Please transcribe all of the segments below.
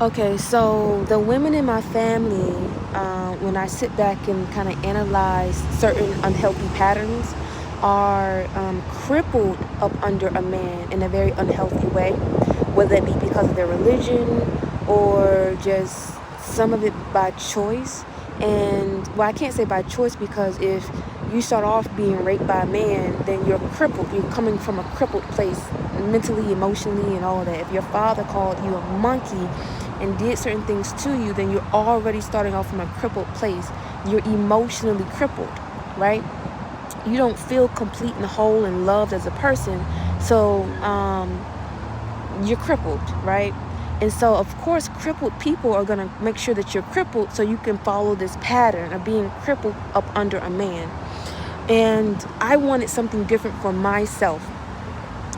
Okay, so the women in my family, when I sit back and kind of analyze certain unhealthy patterns, are crippled up under a man in a very unhealthy way, whether it be because of their religion or just some of it by choice. And well, I can't say by choice because if you start off being raped by a man, then you're crippled. You're coming from a crippled place mentally, emotionally, and all of that. If your father called you a monkey and did certain things to you, then you're already starting off from a crippled place. You're emotionally crippled, right? You don't feel complete and whole and loved as a person. So you're crippled, right? And so, of course, crippled people are going to make sure that you're crippled so you can follow this pattern of being crippled up under a man. And I wanted something different for myself.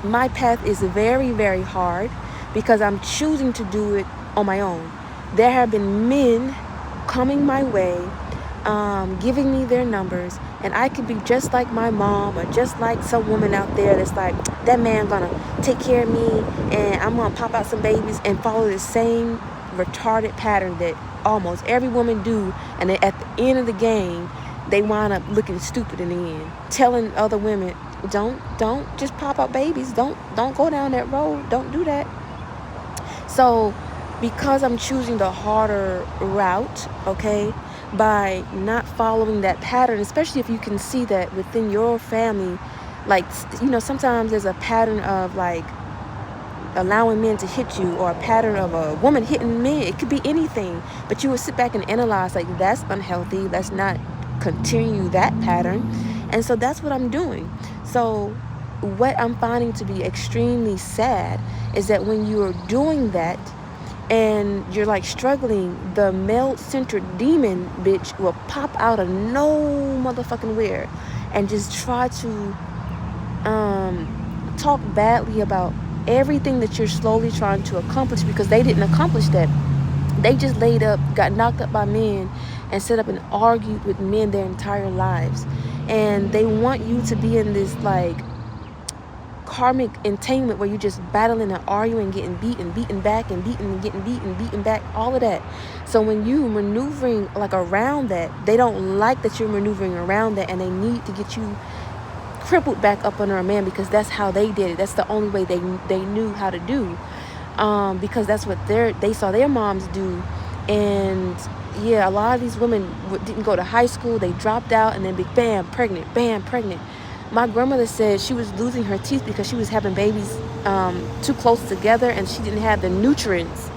My path is very, very hard because I'm choosing to do it on my own. There have been men coming my way, giving me their numbers, and I could be just like my mom or just like some woman out there that's like, that man gonna take care of me and I'm gonna pop out some babies, and follow the same retarded pattern that almost every woman do, and then at the end of the game they wind up looking stupid in the end, telling other women, don't just pop out babies, don't go down that road, don't do that. So because I'm choosing the harder route, okay, by not following that pattern, especially if you can see that within your family, like, sometimes there's a pattern of like allowing men to hit you, or a pattern of a woman hitting men. It could be anything, but you would sit back and analyze, like, that's unhealthy, let's not continue that pattern. And so that's what I'm doing. So what I'm finding to be extremely sad is that when you're doing that and you're like struggling, the male-centered demon bitch will pop out of no motherfucking where and just try to talk badly about everything that you're slowly trying to accomplish, because they didn't accomplish that. They just laid up, got knocked up by men, and set up and argued with men their entire lives. And they want you to be in this like karmic entanglement where you're just battling and arguing, getting beaten back, and beaten and getting beaten back, all of that. So when you maneuvering like around that, they don't like that you're maneuvering around that, and they need to get you crippled back up under a man, because that's how they did it. That's the only way they knew how to do, because that's what they saw their moms do. And yeah, a lot of these women didn't go to high school, they dropped out, and then bam, pregnant. My grandmother said she was losing her teeth because she was having babies too close together, and she didn't have the nutrients